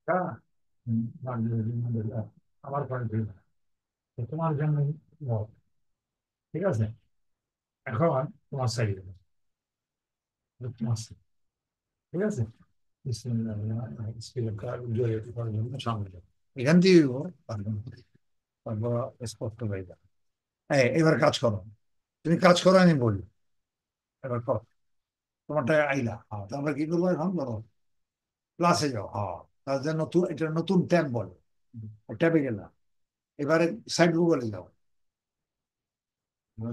হ্যাঁ, আমার পয়েন্ট তোমার জন্য মত, ঠিক আছে। এখন তোমার সাইড, তোমার side, ঠিক আছে। সামনে যাও। এখান দিয়ে তারপর স্পষ্ট হয়ে যাবে। এবার কাজ করো, তুমি কাজ করো, আমি বলি। এবার করো, তোমারটা আইলা, হ্যাঁ, তারপর কি করবো এখন বলো। ক্লাসে যাও, হ্যাঁ। তার জন্য নতুন, এটা নতুন ট্যাব বলে, ট্যাবে গেলাম। এবারে সাইড গুগলে যাও,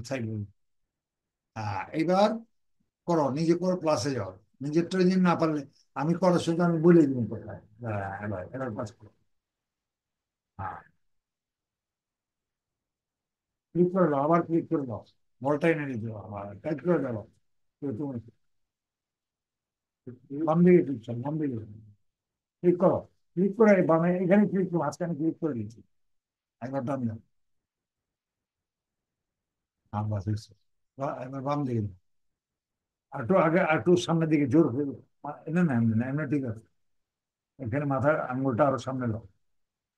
সাইড গুগল। হ্যাঁ, এবার করো, নিজে করো, ক্লাসে যাও। নিজের ট্রেনিং না পারলে আমি করার সময় আমি বলে দিব কোথায়। হ্যাঁ, এবার এবার কাজ করো। হ্যাঁ, ক্লিক করে দাও, আবার ক্লিক করে দাও। বলটা এনে দিতে দাও, আবার টাইপ করে দাও। তুমি বাম দিকে ক্লিক করো, বাম দিকে ক্লিক করো। ক্লিক করে বামে এখানে ক্লিক করো, মাঝখানে ক্লিক করে দিচ্ছি। একবার ডান দাও। হ্যাঁ, বাস হয়েছে। এবার বাম দিকে দাও। আর একটু আগে, আর একটু সামনের দিকে জোর করে দাও। না না, এমনি না, এমনি ঠিক আছে। এখানে মাথার আঙুলটা আরো সামনে দাও।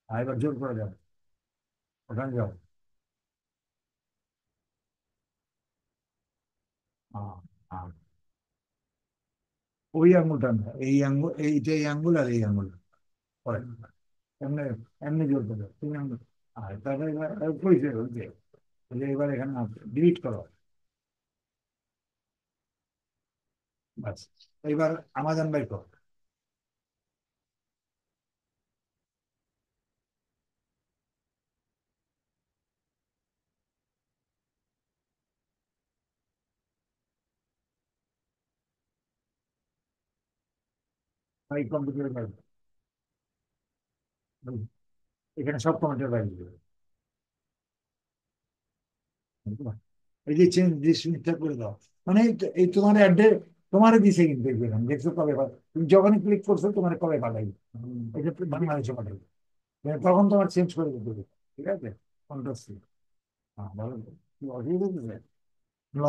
এবার জোর করে যাও, ওখানে যাও। হ্যাঁ, হ্যাঁ। ওই আঙুলটা না, এই আঙুল, এইটা এই আঙুল আর এই আঙুল পরে এমনি, এমনি জোর করে দাও, তুমি আঙুল। তাহলে এবার কইছে ওই যে এবার এখানে ডিলিট করো। বাস, এইবার আমাজন বাই করো। এই কম্পিউটার বাইরে, এখানে সব কম্পিউটার বাইরে দেবে। এই যে চেঞ্জ ডিসমিসটা করে দাও, মানে এই তোমার অ্যাড্রেস তোমার দিছে কিন্তু দেখলাম, দেখছো কবে তুমি যখনই ক্লিক করছো তোমার কবে পাঠাই, এটা বাংলাদেশে পাঠাই। তখন তোমার চেঞ্জ করে দিতে হবে, ঠিক আছে। Control C. হ্যাঁ, ভালো। কি অসুবিধা হচ্ছে? ল,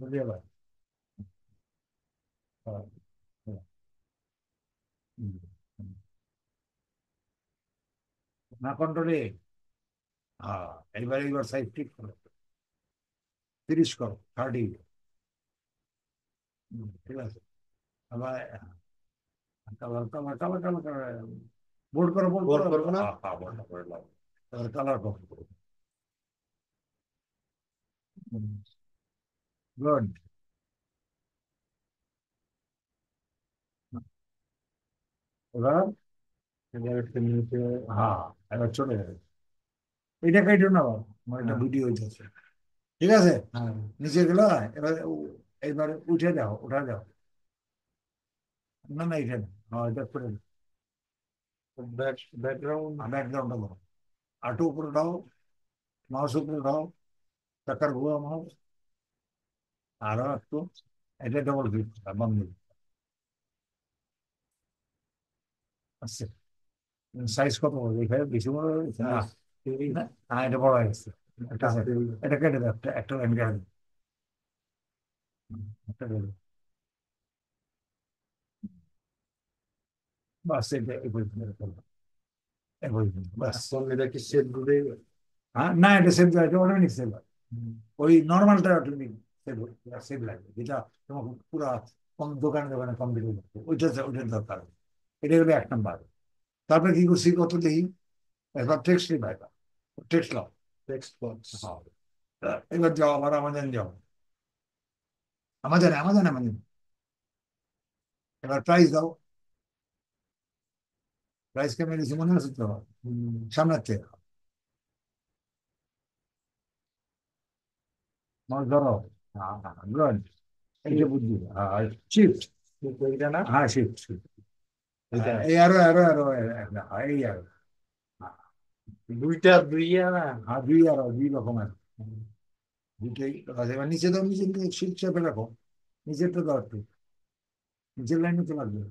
বুঝিয়ে দাও। হ্যাঁ, হ্যাঁ, হুম, হুম। না কন্ট্রোলে। হ্যাঁ, এইবার সাইজ ঠিক করো, 30 করো, 30। ঠিক আছে। আবার colour colour colour colour colour board করো, বোর্ড বোর করো। করবো না? হ্যাঁ, হ্যাঁ, বোর্ড করে দাও। এবার কালার করো। গুড। এবার, এবার একটু নিচে। হ্যাঁ, এবার চলে যাবে। এটা কাইটো না বাবা, আমার একটা হ্যাঁ, ভিডিও হইতেছে, ঠিক আছে। হ্যাঁ। নিচে গেল, এবার এবার উঠে যাও, উঠা যাও। না না, এখানে, হ্যাঁ, এটা করে ব্যাকগ্রাউন্ড। ব্যাকগ্রাউন্ডটা দাও। আটু উপরে দাও, মাউস উপরে দাও, চাকার ঘুরা মাউস। আরো একটু, এটা ডবল ক্লিক বন্ধ। আচ্ছা, সাইজ কত বড় এখানে, বেশি বড় হয়েছে না? না, এটা বড় হয়ে গেছে। এটা এটা কেটে দাও, একটা একটা লাইন কেটে দাও। একটা কেটে দাও। বাস, এটা এই পর্যন্ত করো। এই পর্যন্ত, বাস। এখন এটা কি সেভ দিবে? হ্যাঁ, না, এটা সেভ, এটা অটোমেটিক সেভ। ওই নর্মালটা অটোমেটিক সেভ, সেভ লাগবে, যেটা তোমাকে পুরো কম দোকানে দোকানে কম্পিউটার করতে ওইটা, ওইটার দরকার। এটা হলো 1 নাম্বার। তারপরে কি করছি কত দেখি। এবার টেক্সট লিখবা, টেক্সট লাও। Text box. হ্যাঁ, এবার যাও, আবার আমাজন যাও। Amazon, Amazon, Amazon. এবার প্রাইস দাও। প্রাইস কেমন দিয়েছি মনে আছে তো? সামনের থেকে মাছ ধরো। হ্যাঁ, হ্যাঁ, গুড। এই যে বুদ্ধি, হ্যাঁ, শিফট। এইটা না? হ্যাঁ, শিফট শিফট। এটা এই আরো আরো আরো, এই আরো। হ্যাঁ, দুইটা দুই না? হ্যাঁ, দুই আরো, দুই রকমের। দুইটাই আছে। এবার নিচে দাও, নিচে শিফট চেপে রাখো। নিচেরটা দাও একটু, নিচের লাইনে তো লাগবে।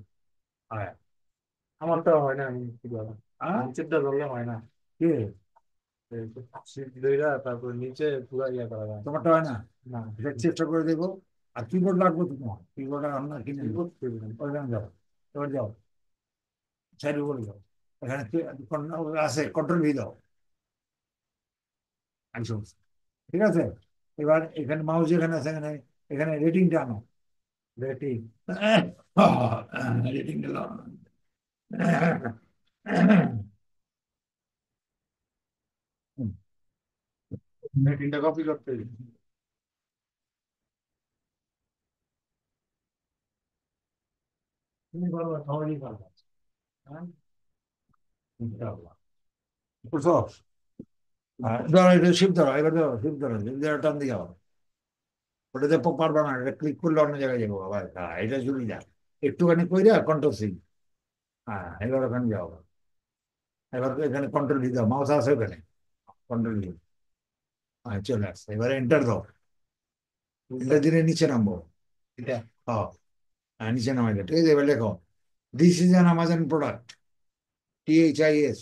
হ্যাঁ। আমারটা হয় না, আমি কি বলবো, হ্যাঁ, নিচেরটা ধরলে হয় না। কে? সিট দুইটা, তারপর নিচে পুরো ইয়ে করা যায় তোমারটা হয় না? না। এটা চেষ্টা করে দেখো। আর কিবোর্ড লাগবে তো, তোমার কিবোর্ড আর আমরা কিনে কি নেবো। করতে হবে? ওইখানে যাও, এবার যাও, সাইড উপরে যাও। এখানে আছে, কন্ট্রোল ভি দাও, একশো। ঠিক আছে, এবার এখানে মাউস যেখানে আছে এখানে, এখানে রেটিংটা আনো। রেটিং। রেটিং দিল। রেটিংটা কপি করতে হবে। তুমি পারবা, সহজেই পারবা। হ্যাঁ, ইনশাআল্লাহ। বুঝছো? ধরো এটা শিফট ধরো, এবার ধরো শিফট ধরো, শিফট ধরো, টান দিয়ে যাও। ওটাতে পারবা না, এটা ক্লিক করলে অন্য জায়গায় যাবো আবার। হ্যাঁ, এটা সুবিধা। একটুখানি কইরা কন্ট্রোল সি। হ্যাঁ, এবার ওখানে যাও। এবার এখানে কন্ট্রোল ভি দাও, মাউস আছে ওখানে, কন্ট্রোল ভি। হ্যাঁ, চলে আসছে, এবার এন্টার দাও। এন্টার দিলে নিচে নামবো। এটা হ্যাঁ, হ্যাঁ, নিচে নামাই দাও। ঠিক আছে, এবার লেখো, this is an Amazon product, THIS।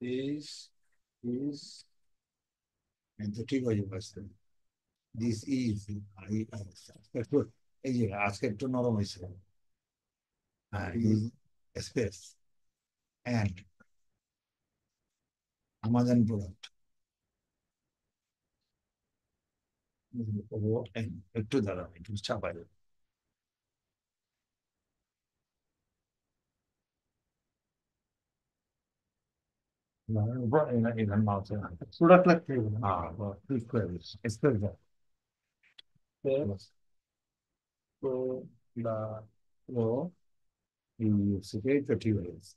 ইস ইস ঠিক হয়ে যাবে আসতে। দিস ইজ, একটু, এই যে আজকে একটু নরম হয়েছে। হ্যাঁ, স্পেস অ্যান্ড আমাজন প্রোডাক্ট, একটু দাঁড়াও, একটু চাপাই দাও। এখানে মাউসে প্রোডাক্ট লাগতে হবে না। ক্লিক করে দিস, স্পেস দাও। ও, সেটাই তো ঠিক হয়ে গেছে।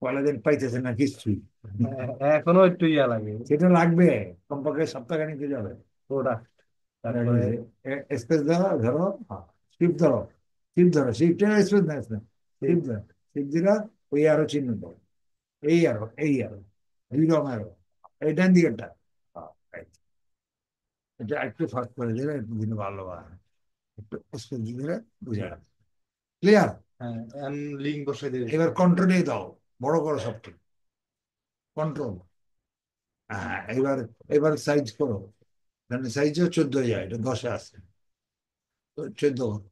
পয়লা দিন পাইতেছে না কিছুই। এখনো একটু ইয়া লাগে। সেটা লাগবে, কমপক্ষে সপ্তাহখানিক যাবে। প্রোডাক্ট, তারপরে স্পেস ধরো, ধরো, শিফট ধরো, শিফট ধরো, শিফটে স্পেস না, শিফট ধরো, শিফট দিলা, ওই আরো চিহ্ন দাও, এই আরো, এই আরো, দুই রকম আরো, এই ডান দিকেরটা। হ্যাঁ, এই। এটা একটু ফাস্ট করে দিলে একটু দিলে ভালো হয়, একটু স্পেস দিলে বুঝে যাবে। ক্লিয়ার? হ্যাঁ, লিঙ্ক বসে দিয়েছি। এবার কন্ট্রোলে দাও, বড় করো সবটি, কন্ট্রোল। হ্যাঁ, এবার, এবার সাইজ করো, এখানে সাইজও 14 যায়, এটা 10-এ আছে, তো 14 করো,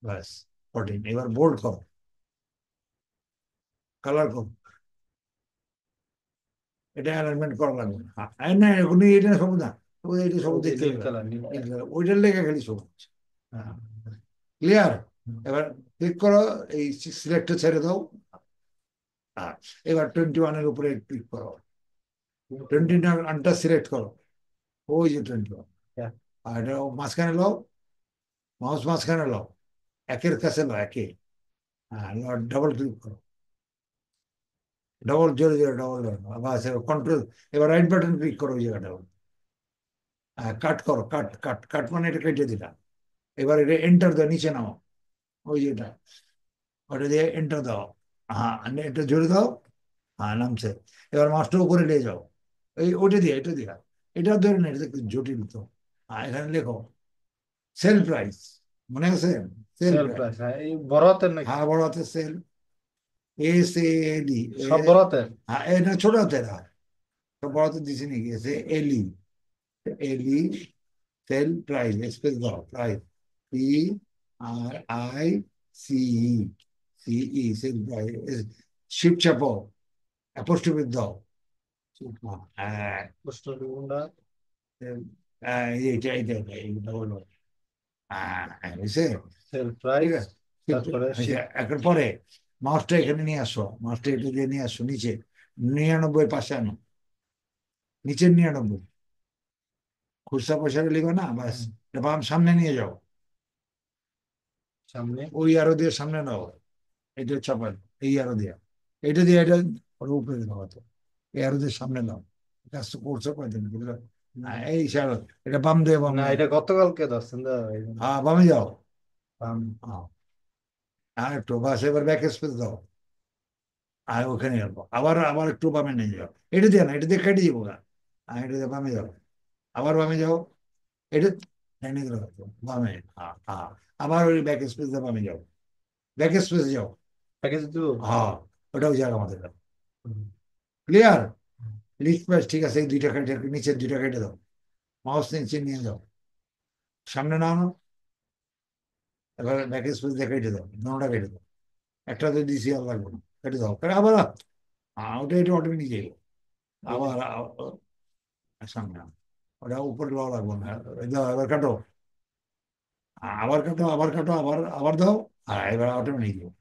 ব্যাস, 14। এবার বোল্ড করো, কালার করো, এটা অ্যালাইনমেন্ট করা লাগবে না। না, উনি এটা সবুজ না, সবুজ, এটা সবুজ দেখতে নীল হবে না। কালার, নীল নীল কালার। কালার, ওইটার লেগে খালি সবুজ। হ্যাঁ, ক্লিয়ার? এবার ক্লিক করো, এই সিলেক্টটা ছেড়ে দাও। হ্যাঁ, এবার 21-এর উপরে ক্লিক করো, 21টা সিলেক্ট করো, ওই যে 21, আর এটা মাঝখানে লাও, মাউস মাঝখানে লাও, একের কাছে লাও, একে। হ্যাঁ, ডাবল ক্লিক করো, ডবল, জোরে জোরে ডবল, বাস, কন্ট্রোল। এবার রাইট বাটন ক্লিক করো ওই জায়গাটা, কাট করো, কাট, কাট, কাট মানে এটা কেটে দিলাম। এবার এটা এন্টার দাও, নিচে নাও, ওই যেটা, ওটা দিয়ে এন্টার দাও। হ্যাঁ, এটা জোরে দাও। হ্যাঁ, নামছে। এবার মাউসটা উপরে নিয়ে যাও, এই ওটা দিয়ে, এটা দিয়া, এটা ধরে না, এটা একটু জটিল তো। হ্যাঁ, এখানে লেখো সেল প্রাইস, মনে আছে? Sell sell price. প্রাইস, হ্যাঁ, এই বড় হাতের নাকি? হ্যাঁ, বড় হাতে সেল, SALE। সব বড় হাতের। হ্যাঁ, এটা ছোট হাতের, হ্যাঁ, তো বড় হাতে দিছি নাকি, SALE, এলি, সেল প্রাইস, স্পেস দাও, price, PRICE, sale price, shift চাপো, অ্যাপোস্ট্রোফি দাও। হ্যাঁ, প্রশ্নটা এইটা এইটা এইটা, এইটা হলো। হ্যাঁ, হ্যাঁ, বুঝছে? সেল ঠিক প্রাইস, আছে, তারপরে আচ্ছা, শিপ। এখন পরে মাউসটা এখানে নিয়ে আসো, মাউসটা এটা দিয়ে নিয়ে আসো নিচে, 99 পাশে আনো, নিচের 99, খুচরা পয়সাটা লিখো না, বাস, এটা সামনে নিয়ে যাও, সামনে। ওই আরো দিয়ে সামনে নাও, এটা চাপান, এই আরো দিয়া, এটা দিয়ে এটা ওর উপরে নাও, তো এই আরো দিয়ে সামনে নাও, কাজ তো করছো কয়দিন, বুঝলো? এই সারো, এটা বাম দিয়ে, বাম না, দিয়ে। এটা গতকালকে ধরছেন দাদা, এই জন্য। হ্যাঁ, বামে যাও। আম, হ্যাঁ, আর একটু, বাস, এবার ব্যাক স্পেস দাও, আর ওখানে যাবো, আবার আবার একটু বামে নিয়ে যাও, এটা দিয়ে না, এটা দিয়ে কেটে যাবো গা। এটা দিয়ে বামে যাও, আবার বামে যাও, এটা ডাইনে গেলে হতো, বামে, হ্যাঁ, হ্যাঁ, আবার ওই ব্যাক স্পেস দিয়ে বামে যাও, ব্যাক স্পেস যাও। প্যাকেজ দিব। হ্যাঁ, ওটাও জায়গা আমাদের, ক্লিয়ার? লিস্ট প্রাইস, ঠিক আছে, এই দুইটা কেটে, নিচের দুইটা কেটে দাও, মাউস নিচে নিয়ে যাও, সামনে নাও না, এবার ব্যাক স্পেস দিয়ে কেটে দাও, নোটা কেটে দাও, একটাতে দিছি আর লাগবে না, কেটে দাও, আবার ওটা এটা অটোমেটিক যাইব। আবার সামনে আনো। ওটা উপরে দেওয়া লাগবে না, এই দাও, এবার কাটো, আবার কাটো, আবার কাটো, আবার আবার দাও, এবার অটোমেটিক যাবে,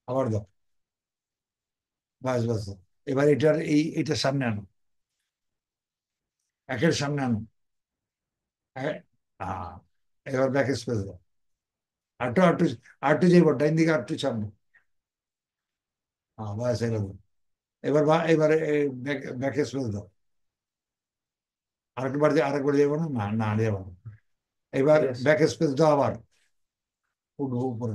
আবার দাও, বাস বাস। এবার এটার এইটার সামনে আনো, একের সামনে আনো। হ্যাঁ, হ্যাঁ, এবার ব্যাক স্পেস দাও, আটটু আটটু, আটটু যাইব ডাইন দিকে, আটটু সামনে। হ্যাঁ বাস, এবার দাও। এবার এবারে ব্যাক স্পেস দাও, আরেকবার যাবো না, না না যাবো না। এবার Yes. ব্যাক স্পেস দাও আবার, উঠবো উপরে।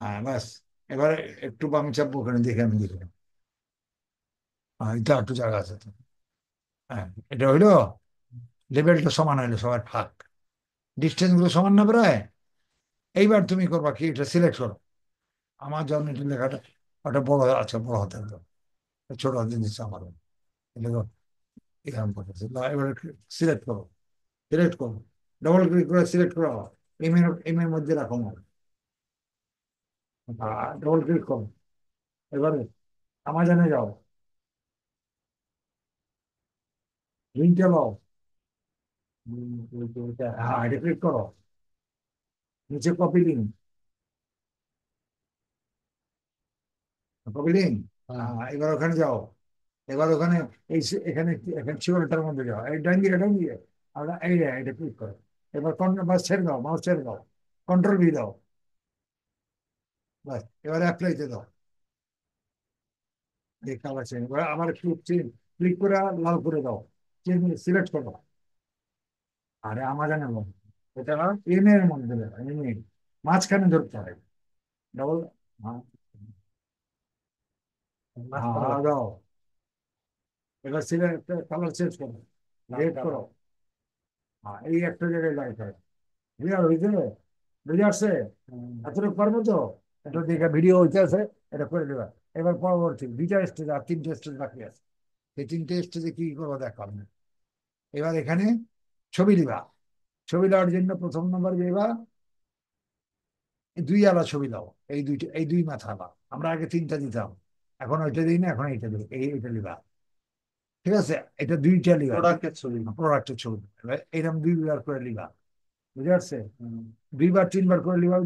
হ্যাঁ বাস। এবার একটু বাম চাপবো, ওখানে দেখে আমি দেখলাম। হ্যাঁ, এটা একটু জায়গা আছে তো। হ্যাঁ, এটা হইলো লেভেলটা সমান হইলো, সবার ফাঁক, ডিস্টেন্স গুলো সমান না প্রায়। এইবার তুমি করবা কি, এটা সিলেক্ট করো। আমার জন্য এটা লেখাটা, ওটা বড় আছে, বড় হতে হলো, ছোট হতে দিচ্ছে আমার। এটা তো এরকম করতেছে না, এবার সিলেক্ট করো, সিলেক্ট করো, ডবল ক্লিক করে সিলেক্ট করো, এম এর মধ্যে রাখো, ডবল ক্লিক করো। এবারে আমাজনে যাও, লিঙ্কটা পাও, হ্যাঁ এটা ক্লিক করো, নিচে কপি লিঙ্ক, কপি লিঙ্ক। হ্যাঁ। এবার ওখানে যাও, এবার ওখানে এখানে এখানে চিওরটার মধ্যে যাও, এই ডান দিকে, ডান দিকে, আমরা এই এটা ক্লিক করো। এবার বাস ছেড়ে দাও, মাউস ছেড়ে দাও, কন্ট্রোল ভি দাও, বাস। এবার অ্যাপ্লাইতে দাও, এই কালার চেঞ্জ, এবার আবার ক্লিক করে লাল করে দাও, চেঞ্জ সিলেক্ট করো। আরে আমাজনে বলো, এটা এম এর মধ্যে এম এ মাঝখানে ধরতে হয়, ডবল। হ্যাঁ, হ্যাঁ দাও। এবার সিলেক্ট, কালার চেঞ্জ করো, রেড করো। এই একটা জায়গায় লাইট হয়, বুঝা হয়েছে, বুঝে আসছে, এতটুকু পারবো তো। এটা দেখে ভিডিও হইতে আছে, এটা করে দেবা। এবার পরবর্তী দুইটা স্টেজ আর তিনটে স্টেজ বাকি আছে, এই তিনটে স্টেজে কি করবো দেখো আমি। এবার এখানে ছবি দিবা, ছবি দেওয়ার জন্য প্রথম নম্বর দিবা, এই দুই আলা ছবি দাও, এই দুইটা, এই দুই মাথা আলা। আমরা আগে তিনটা দিতাম, এখন ওইটা দিই না, এখন এইটা দিই, এইটা দিবা। ঠিক আছে, এটা দুইটা লিবা, প্রোডাক্টের ছবি। প্রোডাক্টের ছবি। এবার এরকম দুইবার করে লিবা, বুঝে আসছে, দুইবার তিনবার করে লিবা।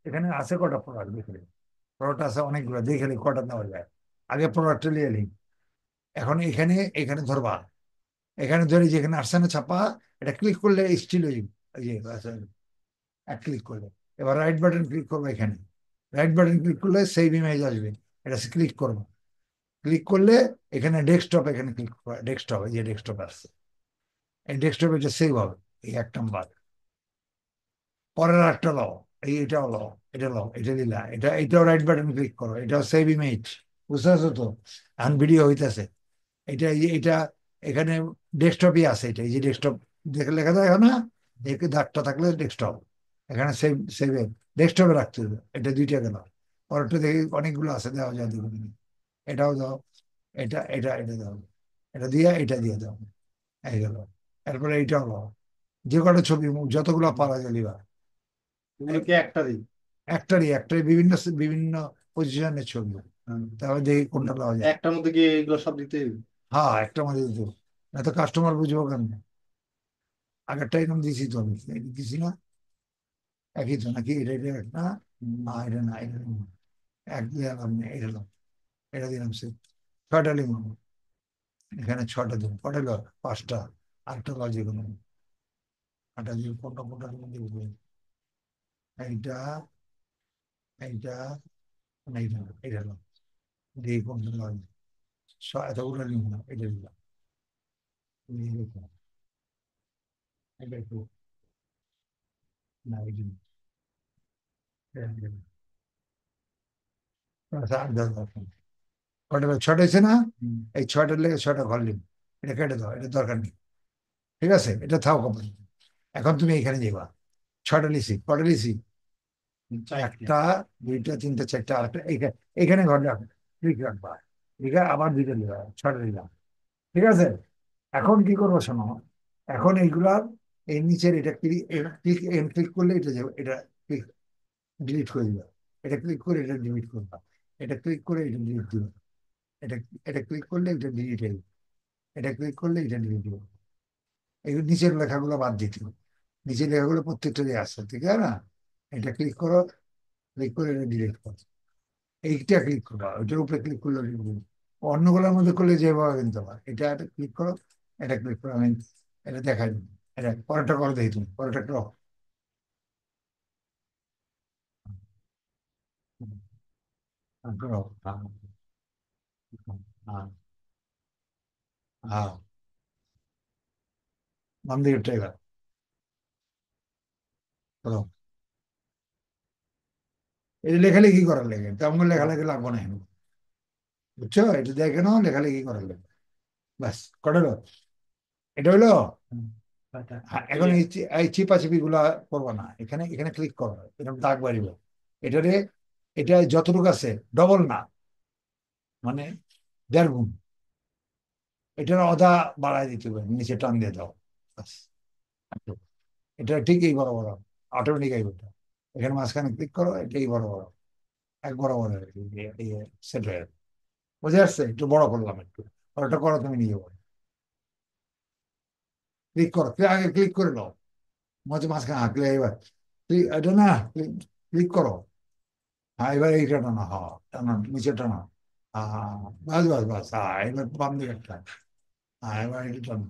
এখানে আছে কটা প্রোডাক্ট দেখলে, প্রোডাক্ট আছে অনেকগুলো, দেখে নি কটা নেওয়া যায়। আগে প্রোডাক্টটা নিয়ে নি, এখন এখানে এখানে ধরবা, এখানে ধরে যেখানে আসছে না ছাপা, এটা ক্লিক করলে স্টিল হয়ে যাবে, এই যে এক ক্লিক করলে। এবার রাইট বাটন ক্লিক করবো, এখানে রাইট বাটন ক্লিক করলে সেভ ইমেজ আসবে, এটা ক্লিক করবো। ক্লিক করলে এখানে ডেস্কটপ, এখানে ক্লিক করা, ডেস্কটপ, এই যে ডেস্কটপ আসছে, এই ডেস্কটপে এটা সেভ হবে, এই এক নাম্বার। পরের একটা লও, এটাও লও, এটা লও, এটা দিলা, এটাও রাইট বাটন ক্লিক করো, এটাও সেভ ইমেজ, বুঝতে পারছো তো। এখন ভিডিও হইতেছে, এটা এখানে ডেস্কটপই আছে, এটা এই যে ডেস্কটপ দেখে লেখা যায় না, এই দাগটা থাকলে ডেস্কটপ, এখানে সেভ, সেভে ডেস্কটপে রাখতে হবে। এটা দুইটা গেল, পরেরটা দেখি অনেকগুলো আছে, দেওয়া যায় দেখুন, এটাও দাও, এটা দাও, এটা দিয়ে এটা দিয়ে দাও, এই গেল। এরপরে এইটাও দাও, যে কটা ছবি যতগুলো পারা যায় লিবা। এগুলো কি একটা দিই? একটারই বিভিন্ন বিভিন্ন পজিশনের ছবি, তারপরে দেখি কোনটা পাওয়া যায়। একটার মধ্যে কি এগুলো সব দিতে হবে? হ্যাঁ, একটা মধ্যে দিত, না তো কাস্টমার বুঝবো কেন। আগেরটা এরকম দিছি তো, আমি দিছি না, একই তো নাকি, এটা না, এটা না, এটা না। এক দিলাম না, এটা দিলাম, এটা দিলাম সে, ছয়টা লিখলাম, এখানে ছয়টা দিন, কটা হলো? পাঁচটা, আরেকটা লজিক হলো, আটটা দিন, কোনটা কোনটা দিবো, এইটা, এইটা, এইটা, এটা হলো, দিয়ে কোনটা লজিক, এতগুলো লিখলাম, এটা দিলাম, দিয়ে লিখলাম, এটা একটু, না এই জন্য, এটা দিলাম। আচ্ছা, আর দরকার নেই। কটা হলো? ছয়টা হয়েছে না, এই ছয়টার লেগে ছয়টা ঘর লিখ, এটা কেটে দাও, এটা দরকার নেই। ঠিক আছে, এটা থাও কখন। এখন তুমি এখানে যাবা, ছয়টা লিসি, কটা লিসি, চারটে। একটা, দুইটা, তিনটা, চারটা, আরেকটা এখানে, এখানে ঘর রাখবে, ঠিক রাখবা, ঠিক আছে, আবার দুইটা লিখা, ছয়টা লিখা। ঠিক আছে, এখন কি করবো শোনো, এখন এইগুলার এই নিচের এটা ক্লিক, ক্লিক করলে এটা যাবে, এটা ক্লিক, ডিলিট করে দিবে, এটা ক্লিক করে এটা ডিলিট করবা, এটা ক্লিক করে এটা ডিলিট দিবে, এটা এটা ক্লিক করলে এটা ডিলিট হয়ে যাবে, এটা ক্লিক করলে এটা ডিলিট দিবে। এই নিচের লেখাগুলো বাদ দিতে হবে, নিচের লেখাগুলো প্রত্যেকটারই আছে, ঠিক আছে না? এটা ক্লিক করো, ক্লিক করে এটা ডিলিট করো, এইটা ক্লিক করবা, ওইটার উপরে ক্লিক করলে delete হবে। অন্যগুলোর মধ্যে করলে যেভাবে কিনতে পারো, এটা ক্লিক করো, এটা ক্লিক করো, আমি এটা দেখাই দিই, এটা পরেরটা করো, দেখি তুমি পরেরটা করো। করো, হ্যাঁ, হ্যাঁ, হ্যাঁ, বাম দিকে ট্রেগার করো। এই যে লেখালেখি করার লেগে তেমন লেখালেখি লাগবে না এখন, বুঝছো? এটা দেখে নাও, লেখালেখি করার লেগে, ব্যাস কটা হলো? এটা হলো। হ্যাঁ, এখন এই চিপাচিপি গুলা করবো না, এখানে এখানে ক্লিক করো, এরকম দাগ বাড়িব, এটারে, এটা যতটুকু আছে ডবল না, মানে 1.5 গুণ, এটার অদা বাড়ায় দিতে হবে, নিচে টান দিয়ে দাও, ব্যাস। এটা ঠিক এই বড় বড়, অটোমেটিক এই বড়, এখানে মাঝখানে ক্লিক করো, এটাই বড় বড়, এক বড় বড় সেট হয়ে যাবে। বুঝে আসছে? একটু বড় করলাম একটু, ওটা করো তুমি নিজে বলো, ক্লিক করো, আগে ক্লিক করে নাও, মাঝখানে ক্লিক, এবার এটা না, ক্লিক করো, হ্যাঁ এবার এইটা টানো, হ্যাঁ টানো, নিচে টানো, হ্যাঁ, বাস বাস বাস, হ্যাঁ এবার বাম দিকে একটা, হ্যাঁ এবার এটা টানো,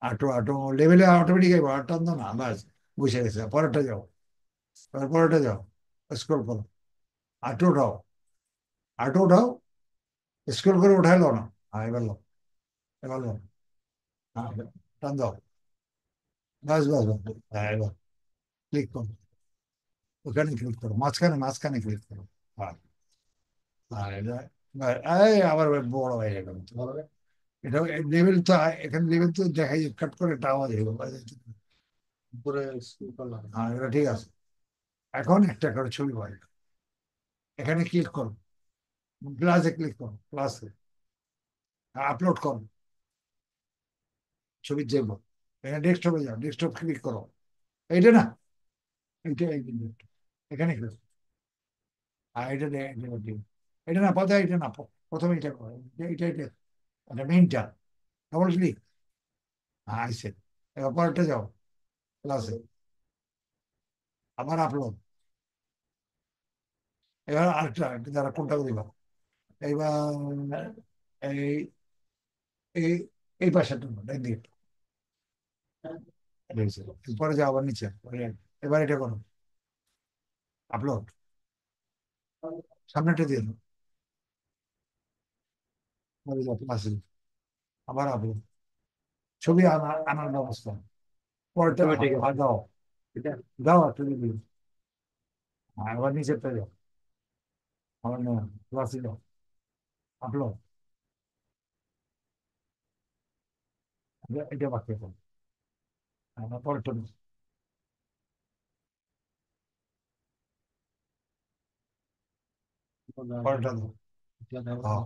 আটো আটো লেভেলে অটোমেটিক আইব, আর টানো না, বাস, বসে গেছে, পরেরটা যাও, এবার পরেরটা যাও, স্ক্রল করো, আটো উঠাও, আটো উঠাও, স্ক্রল করে উঠাই লো না, হ্যাঁ এবার লো, এবার লো, হ্যাঁ টান দাও, বাস বাস বাস, হ্যাঁ এবার ক্লিক করো, ওখানে ক্লিক করো, মাঝখানে মাঝখানে ক্লিক করো, হ্যাঁ, হ্যাঁ এটা, এই আবার বড় হয়ে যাবে, এটা লেভেল তো, এখানে লেভেল তো দেখাই, কাট করে একটা আওয়াজ হইব, উপরে স্ক্রল করলাম। হ্যাঁ এটা ঠিক আছে। এখন একটা করে ছবি পাই, এখানে ক্লিক করো, প্লাসে ক্লিক করো, প্লাসে আপলোড করো, ছবি যাব, এখানে ডেস্কটপে যাও, ডেস্কটপ ক্লিক করো, এইটা না, এইটা এখানে ক্লিক, আর এটা এটা না পথে, এটা না, প্রথমে এটা করো, এটা এটা এটা মেইনটা, ডবল ক্লিক, হ্যাঁ আইসে, এবার পরেরটা যাও, প্লাসে, আবার আপলোড, এবার আরেকটা, যারা কোনটা দিবা, এইবার এই এই এই পাশেরটা ডান দিকে, এটা হয়েছে। এরপরে যাও আবার নিচে, এবার এটা করো, আপলোড, সামনেটা দিয়ে দাও, পরে যাও ক্লাসে, আবার আপলোড, ছবি আনার ব্যবস্থা, পরেরটা ছবি ঠিক আছে। দাও, এটা দাও একটা দিবি, আবার নিচেরটা যাও, আবার ক্লাসে যাও, আপলোড, এটা বাকি করো, আবার পরেরটা দাও, পরেরটা দাও, হ্যাঁ,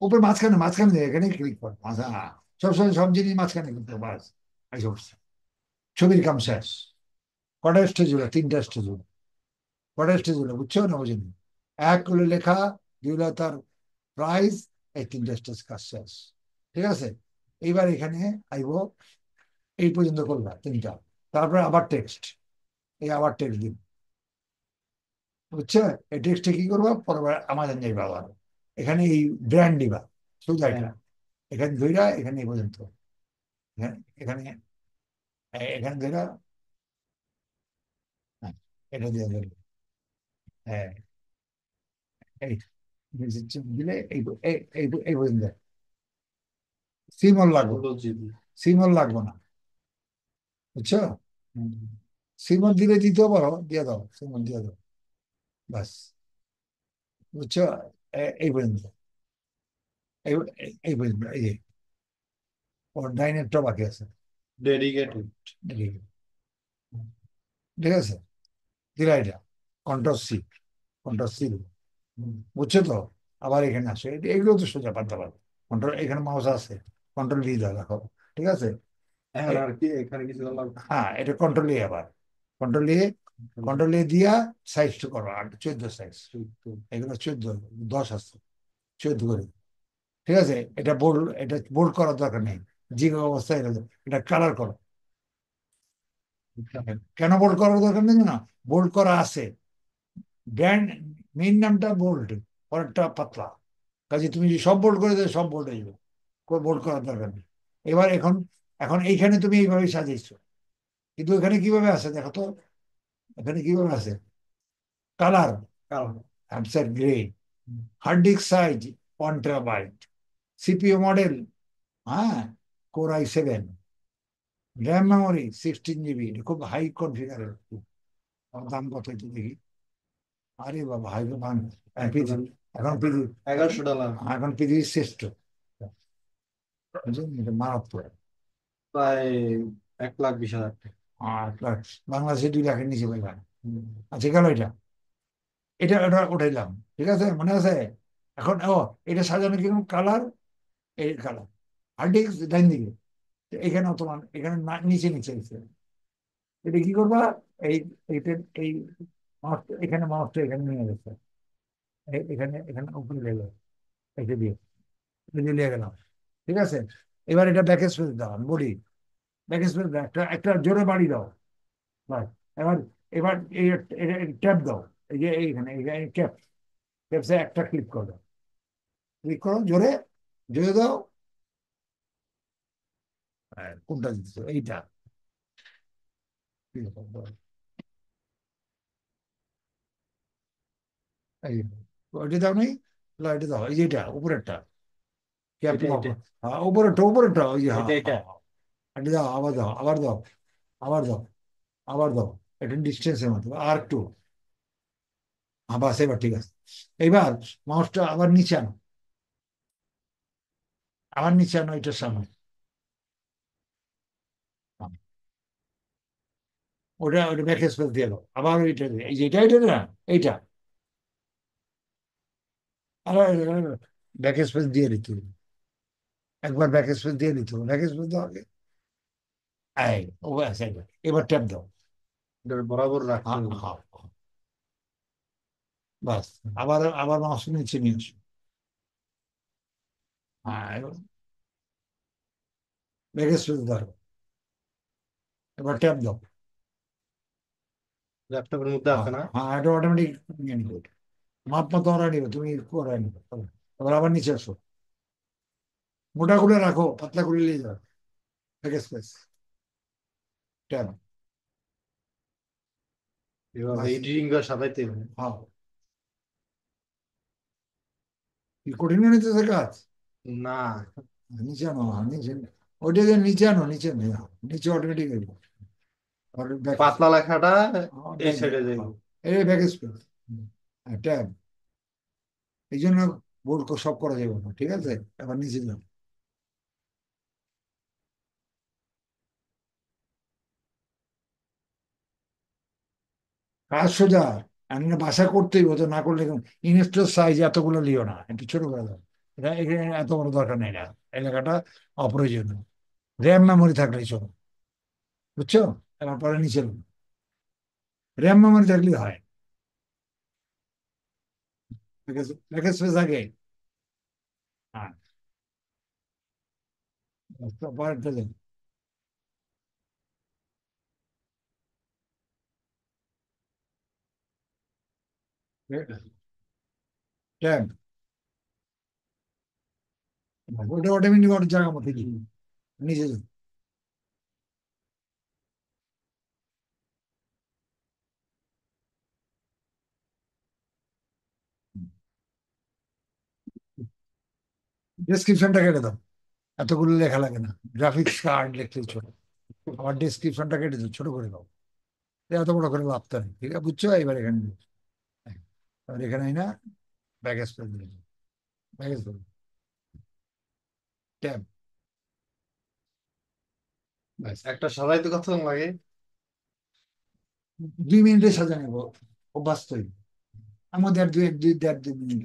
উপরে মাঝখানে মাঝখানে দিয়ে এখানে ক্লিক করো, হ্যাঁ, সবসময় সব জিনিস মাঝখানে করতে হবে, বাস, এই সমস্ত। ছবির কাম শেষ, কটা স্টেজ হলো? 3টা স্টেজ হলো, কটা স্টেজ হলো বুঝছো না বুঝিনি? এক হলো লেখা, দুই হলো তার প্রাইস, এই 3টা স্টেজ কাজ শেষ, ঠিক আছে? এইবার এখানে আইব, এই পর্যন্ত করবা 3টা, তারপরে আবার টেক্সট, এই আবার টেক্সট দিন, বুঝছো? এই টেক্সটে কি করবা, পরে আমাজন যাইবা আবার, এখানে এই ব্র্যান্ড দিবা, সোজা এটা, এখানে ধইরা এখানে এই পর্যন্ত, এখানে এখানে ধইরা, হ্যাঁ, এটা দিয়ে ধরো, হ্যাঁ, এই দিলে এই পর্যন্ত, সিমল লাগবে, 16 GB। সিমল লাগবে না, বুঝছো? সিমল দিলে দিতেও পারো, দিয়ে দাও, সিমল দিয়ে দাও, বাস, বুঝছো? এই পর্যন্ত, এই এই পর্যন্ত, এই যে ওর ডাইনেরটা বাকি আছে, ডেডিকেটেড। ঠিক ঠিক আছে, দিলা এটা, কন্ট্রোল সি, কন্ট্রোল সি, বুঝছো তো? আবার এখানে আসো, এগুলো তো সোজা পারতে পারো, কন্ট্রোল, এখানে মাউস আছে, কন্ট্রোল ভি দাও, দেখো, ঠিক আছে? এখন আর কি এখানে কিছু করলাম? হ্যাঁ এটা কন্ট্রোল এ, আবার কন্ট্রোল এ, কন্ট্রোল এ দিয়া সাইজ টু করো, আর 14 সাইজ, এগুলো 14, 10 আছে, 14 করে। ঠিক আছে, এটা বোল্ড করার দরকার নেই, যে অবস্থায় এটা কালার করো। কেন বোল্ড করার দরকার নেই না, বোল্ড করা আছে, ব্র্যান্ড মেইন নামটা বোল্ড, পরেরটা পাতলা, কাজে তুমি যদি সব বোল্ড করে দেবে সব বোল্ড হয়ে যাবে, বোল্ড করার দরকার নেই। এবার এখন এখন এইখানে তুমি এইভাবে সাজাইছো, কিন্তু এখানে কিভাবে আছে দেখো তো, এখানে কিভাবে আছে, কালার হ্যামসার grey, hard disk size 1 terabyte, CPU model, হ্যাঁ, core i7, RAM memory 16 GB, খুব হাই কনফিগারের। দাম কত একটু দেখি, আরে বাবা হাই, এখন পৃথিবী, $1100। এখন পৃথিবীর শ্রেষ্ঠ, বুঝলেন? এটা মারাত্মক। প্রায় 1,20,000 টাকা। আর বাংলাদেশে 2 লাখের নিচে পাইবেন। আচ্ছা গেল এটা, এটা উঠাইলাম, ঠিক আছে, মনে আছে। এখন এটা সাজানো কিরকম, কালার, এই কালার, হার্ড ডিস্ক ডাইন দিকে, এখানে তোমার এখানে নিচে নিচে আছে। এটা কি করবা, এই এইটা এই এখানে মাউসটা এখানে নিয়ে গেছে, এখানে এখানে উপরে লেগে, এটা দিয়ে এটা দিয়ে নিয়ে গেলাম, ঠিক আছে। এবার এটা ব্যাক স্পেস দাও, আমি বলি, ব্যাক স্পেস দাও, একটা একটা জোরে বাড়ি দাও, বাস। এবার এবার এই ট্যাপ দাও, এই যে এইখানে ক্যাপ, ক্যাপসে একটা ক্লিক করো, ক্লিক করো জোরে, জোরে দাও। কোনটা দিচ্ছ, এইটা, এই ওইটা দাও নেই, এটা দাও, এই যে এটা উপরেরটা, ক্যাপ এটা দাও, এটা হ্যাঁ উপরেরটা, উপরেরটা, ওই যে, হ্যাঁ এটা হ্যাঁ এটা হ্যাঁ। এটা দাও, আবার দাও, আবার দাও, আবার দাও, আবার দাও, এটা ডিস্টেন্সের মতো, আর একটু, হ্যাঁ বাস, এবার ঠিক আছে। এইবার মাউসটা আবার নিচে আনো, আবার নিচে আনো, এটার সামনে, হ্যাঁ, ওটা ওটা ব্যাক স্পেস দিয়ে দাও, আবার ওইটা দিয়ে, এই যে এটা না, এইটা, আবার ব্যাক স্পেস দিয়ে দিতে হবে। একবার ব্যাক স্পেস দিয়ে দিতে হবে, ব্যাক স্পেস দাও আগে, এই ও ব্যাস, এবার ট্যাপ দাও, এটা বরাবর রাখতে হ্যাঁ হবে। হ্যাঁ, বাস। আবার আবার মাউস নিচে নিয়ে আসো, হ্যাঁ, ব্যাক স্পেস দাও, এবার ট্যাপ দাও, ল্যাপটপের মধ্যে হ্যাঁ আছে না? হ্যাঁ, এটা অটোমেটিক নিয়ে নিবে, মাপ মতো ওরা নিবে, তুমি করে নিবে। এবার আবার নিচে আসো, মোটা করে রাখো, পাতলা করে নিয়ে যাও, ব্যাক স্পেস, ট্যাপ, এভাবে বাস, এডিটিং করে সাজাইতে হবে। হ্যাঁ। কি কঠিন নিতেছে কাজ, না, নিচে আনো, নিচে, ওইটা যে নিচে আনো, নিচে নিচে অটোমেটিক ব্যাক, পাতলা লেখাটা এই ব্যাক, সাইডে যাইব। এই ব্যাক স্পেস, ট্যাব, এই জন্য বোর্ড সব করা যাবে না, ঠিক আছে। এবার নিচে যাও, কাজ সোজা, আমি না বাসা করতেই হতো, না করলে ইনস্টল সাইজ এতগুলো লিও না, একটু ছোট করে দাও, এটা এখানে এত বড় দরকার নেই না, এলাকাটা অপ্রয়োজনীয়, র্যাম মেমোরি থাকলেই চলো, বুঝছো। এবার পরে নিচে র্যাম মেমোরি থাকলেই হয়, ঠিক আছে, ব্যাক স্পেস আগে, হ্যাঁ, পরেরটা দেন, ট্যাব, ওটা অটোমেটিক ওর জায়গা মতো কি, নিচে যাও। ডেসক্রিপশনটা কেটে দাও, এতগুলো লেখা লাগে না, গ্রাফিক্স কার্ড লিখলে ছোট, আমার ডেসক্রিপশনটা কেটে দাও, ছোট করে দাও, এত বড় করে লাভটা নেই, ঠিক আছে, বুঝছো। এবার এখানে দিও। এবার এখানে না, ব্যাক স্পেস দিয়ে দাও, ব্যাক স্পেস, ট্যাব, ব্যাস। একটা সাজাইতে কত লাগে? 2 মিনিটে সাজা নেবো, অভ্যাস তৈরি, আমাদের দেড় দুই মিনিট,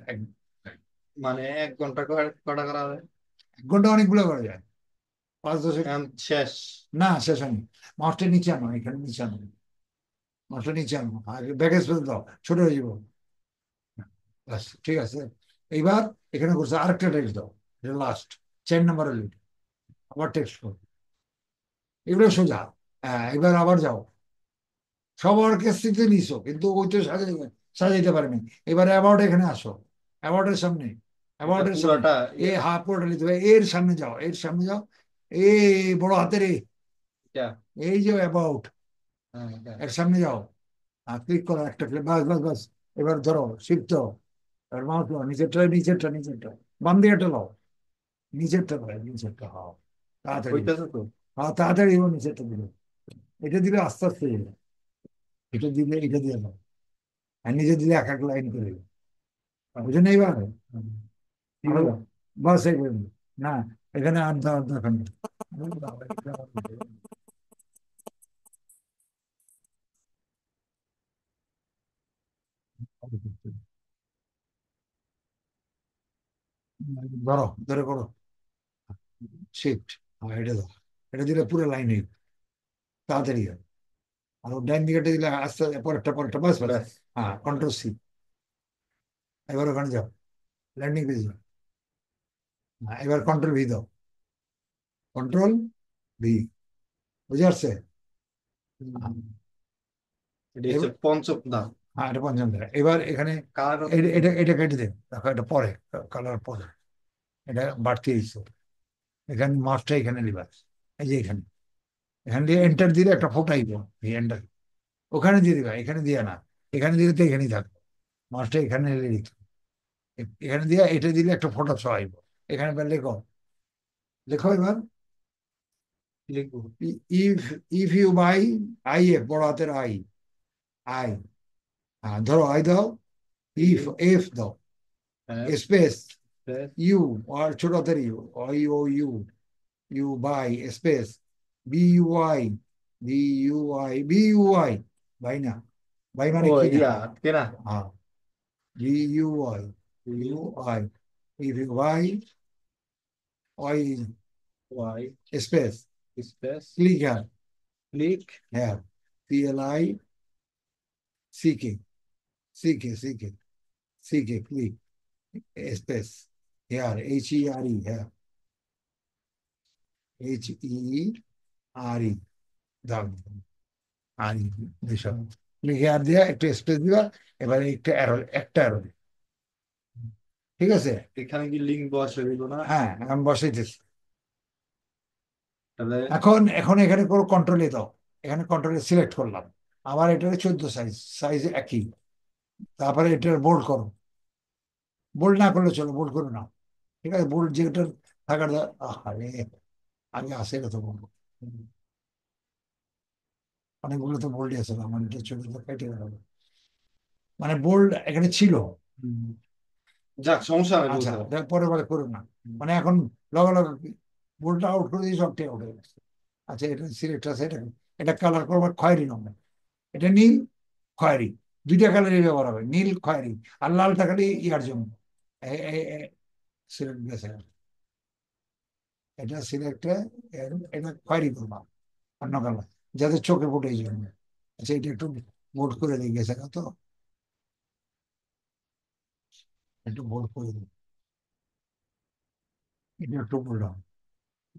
মানে 1 ঘন্টা কটা করা হবে? 1 ঘন্টা অনেকগুলো করা যায়, 5-10, এখন শেষ। না শেষ হয়নি, মাউসটা নিচে আনো, এখানে নিচে আনো, মাছটা নিচে আনো, আর ব্যাক স্পেস দাও, ছোট হয়ে যাবো। ব্যাস, ঠিক আছে। এইবার এখানে করছে আরেকটা টেক্সট দাও, এটা লাস্ট 4 নম্বরের লিড, আবার টেক্সট করো। এগুলো সোজা। হ্যাঁ, এবার আবার যাও, সবার কেসিতে নিছো কিন্তু ওই তো সাজাইতে পারেনি। এবারে অ্যাবাউট এখানে আসো, অ্যাবাউটের সামনে, এটা অ্যাবাউটের সামনে, পুরাটা এ ইয়ে, হাফ পুরোটা নিতে হবে, এর সামনে যাও, এর সামনে যাও, এ বড় হাতের এ, এটা এই যে অ্যাবাউট, হ্যাঁ এটা এর সামনে যাও, ক্লিক করো একটা ক্লিক, বাস বাস বাস। এবার ধরো শিফট দাও, এবার মাউস দাও, নিচেরটা নিচেরটা নিচেরটা, বাম দিকেটা লাও, নিচেরটা লাও, নিচেরটা, হ্যাঁ তাড়াতাড়ি, হইতেছে তো। হ্যাঁ তাড়াতাড়ি এবার নিচেরটা দিবে, এটা দিলে আস্তে আস্তে দিবে। এটা দিলে এটা দিয়ে দাও, আর নিজে দিলে এক এক লাইন করে দিবে। বুঝে নেই এবার, দিব। আরো বাস এই পর্যন্ত। না, এখানে আধা আধা খানি, ধরো ধরে করো, শিফট, হ্যাঁ এটা দাও, এটা দিলে পুরো লাইন হয়ে যাবে, তাড়াতাড়ি হয়। আর ডাইন দিকেটা দিলে আস্তে পরেরটা পরেরটা, বাস বাস। ব্যাস। হ্যাঁ, কন্ট্রোল সি, এবার ওখানে যাও, ল্যান্ডিং পেজ যাও। হ্যাঁ, এবার কন্ট্রোল ভি দাও, কন্ট্রোল ভি, বুঝে আসছে? হ্যাঁ, এটা হচ্ছে এবার, পঞ্চম ধাপ। হ্যাঁ এটা পঞ্চম ধাপ। এবার এখানে কার কত এটা দিবে? এটা এটা কেটে দেন, দেখো এটা পরে, কালার পরে, এটা বাড়তি হয়েছে। এখানে মাছটা এখানে নিবা, এই যে এখানে, এখান দিয়ে এন্টার দিলে একটা ফোটো আইব, এই এন্টার ওখানে দিয়ে দিবা, এখানে দিয়ে না, এখানে দিলে তো এখানেই থাকবে, মাছটা এখানে এনে দিতে হবে। এখানে দিয়ে এটা দিলে একটা ফটো শো আইব, এখানে এবার লেখো, লেখো এবার, লিখবো। If if you buy, I F বড় হাতের আই, আই, হ্যাঁ ধরো আই দাও, ইফ এফ দাও, হ্যাঁ স্পেস ব্যাস। ইউ, আর ছোট হাতের U, I O U, you buy space B U I, B U I, B U I, ভাই না, ভাই ও মানে কি না, ইয়া কেনা। হ্যাঁ B U I, U I, if you buy, I Y space space click হ্যাঁ, ক্লিক। হ্যাঁ P L I C K, C K C K, C K click space here H E R E, হ্যাঁ H E R ই, দাও, আর ই এসব লিখে আর দিয়া একটু space দিবা, এবারে একটা অ্যারো, একটা অ্যারো, ঠিক আছে। এখানে কি লিঙ্ক বসে দিব না? হ্যাঁ আমি বসাইতেছি। তাহলে এখন এখন এখানে করো কন্ট্রোলে দাও, এখানে কন্ট্রোলে সিলেক্ট করলাম, আবার এটা 14 সাইজ, সাইজ একই, তারপরে এটা বোল্ড করো, বোল্ড না করলে চলো, বোল্ড করো না, ঠিক আছে, বোল্ড যেটা থাকার আরে আগে আসে কথা বলবো, অনেকগুলো তো বোল্ডই আছে, আমার এটা ছোট কেটে গেল, মানে বোল্ড এখানে ছিল। হুম, যাক সমস্যা নেই আচ্ছা, বলতে হবে। পরে পরে করো না, মানে এখন লগে লগে বোল্ডটা আউট করে দিয়ে সবটাই আউট হয়ে গেছে। আচ্ছা, এটা সিলেক্ট আছে, এটা এটা কালার করবার খয়েরি রঙ, এটা নীল খয়েরি, দুইটা কালারই ব্যবহার হবে, নীল খয়েরি, আর লালটা খালি ইয়ার জন্য, সিলেক্ট গেছে, এটা সিলেক্ট, এটা খয়েরি করবা অন্য কালার, যাতে চোখে ফুটে এই জন্য। আচ্ছা, এটা একটু বোল্ড করে দিয়ে গেছে তো, একটু বোল্ড করে দিই, এটা একটু বোল্ড হবে,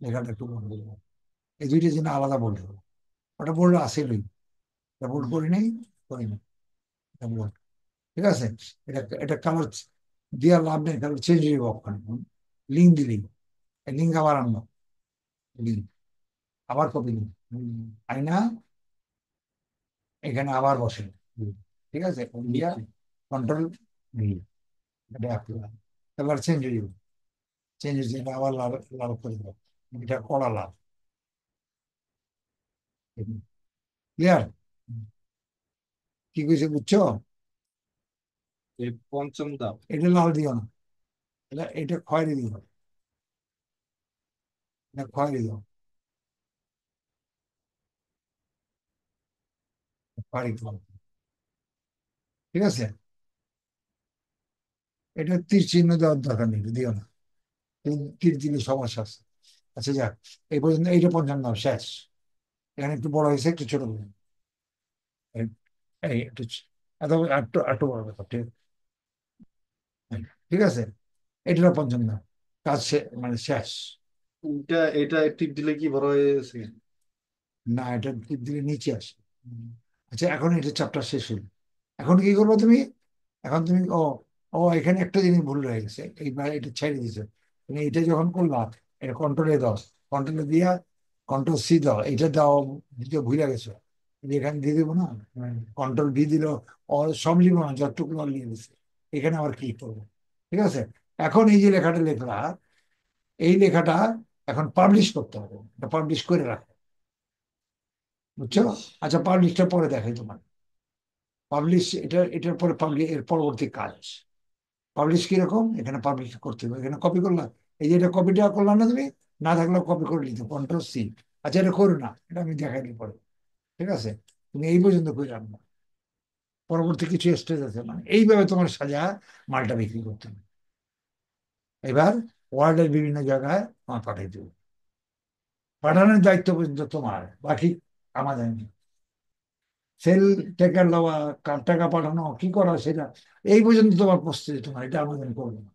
লেখাটা একটু বোল্ড করবো, এই দুইটা জিনিস আলাদা বোল্ড হবে, ওটা বোল্ড আসেই, এটা বোল্ড করি নাই, করি না, এটা বোল্ড, ঠিক আছে। এটা এটা কালার দেওয়ার লাভ নেই, কালার চেঞ্জ হয়ে যাবে ওখানে, লিঙ্ক দিলেই, লিঙ্ক আবার আনলো, লিঙ্ক আবার কপি লিঙ্ক, আইনা এখানে আবার বসে, ঠিক আছে, ইন্ডিয়া কন্ট্রোল ভি, এটা কালার চেঞ্জ হয়ে যাবে, চেঞ্জ হয়েছে, এটা আবার লাল লাল করে দেবো, এটা কড়া লাল, ক্লিয়ার, কি কইছে বুঝছো? এই পঞ্চম ধাপ। এটা লাল দিও না, এটা এটা খয়েরি দিও, এটা খয়েরি দিও, খয়েরি দিও, ঠিক আছে। এটা তীর চিহ্ন দেওয়ার দরকার নেই, দিও না, তীর দিলে সমস্যা আছে। আচ্ছা যাক, এই পর্যন্ত এইটা পঞ্চম ধাপ শেষ, এখানে একটু বড় হয়েছে, একটু ছোট হয়েছে, এই একটু এত একটু একটু বড় কথা, ঠিক, ঠিক আছে, এটা পঞ্চম ধাপ, কাজ মানে শেষ। এটা টিপ দিলে কি বড় হয়ে গেছে? না, এটা দিকে নিচে আসে। আচ্ছা, এখন এটা চ্যাপ্টার শেষ হলো। এখন কি করবো তুমি? এখন তুমি ও, ও এখানে একটা জিনিস ভুল রয়ে গেছে, এইবার এটা ছেড়ে দিছো। তুমি এটা যখন করলা, এটা কন্ট্রোলে দাও, কন্ট্রোলে দিয়া কন্ট্রোল সি দাও, এটা দাও, দিতে ভুলে গেছো। এই যে এখানে দিয়ে দিবো না, কন্ট্রোল ভি দিল, সব লিখবো না, যতটুকু লিখে দিচ্ছে, এখানে আবার ক্লিক করবো। ঠিক আছে, এখন এই যে লেখাটা লেখলা, এই লেখাটা এখন পাবলিশ করতে হবে, এটা পাবলিশ করে রাখো, বুঝছো? আচ্ছা, পাবলিশটা পরে দেখাই তোমার। পাবলিশ, এটার পরে পাবলিশ, এর পরবর্তী কাজ পাবলিশ কিরকম, এখানে পাবলিশ করতে হবে, এখানে কপি করলাম, এই যে এটা কপিটা করলাম না তুমি, না থাকলেও কপি করে নিতে, কন্ট্রোল সি। আচ্ছা, এটা করো না, এটা আমি দেখাই দিই পরে। ঠিক আছে, তুমি এই পর্যন্ত করে রাখবো, পরবর্তী কিছু স্টেজ আছে, মানে এইভাবে তোমার সাজা মালটা বিক্রি করতে হবে। এবার ওয়ার্ল্ডের বিভিন্ন জায়গায় তোমার পাঠিয়ে দেবো, পাঠানোর দায়িত্ব পর্যন্ত তোমার, বাকি আমাদের নেই। সেল টেকার লওয়া, টাকা পাঠানো, কি করা সেটা এই পর্যন্ত তোমার প্রস্তুতি, তোমার এটা আমাদের করবো না।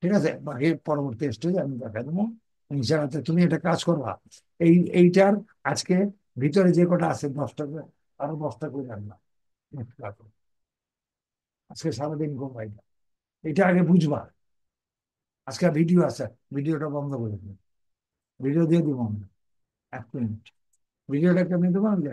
ঠিক আছে, বাকি পরবর্তী স্টেজে আমি দেখা দেবো ইনশাআল্লাহ। তুমি এটা কাজ করবা, এইটার আজকে ভিতরে যে কটা আছে 10টা করে, আরো 10টা করে রাখবা, আজকে সারাদিন করবা এটা, এটা আগে বুঝবা। আজকে ভিডিও আছে, ভিডিওটা বন্ধ করে দিবে, ভিডিও দিয়ে দিব আমরা, 1 মিনিট ভিডিওটা কেমনি দেবো আমি দেখাই।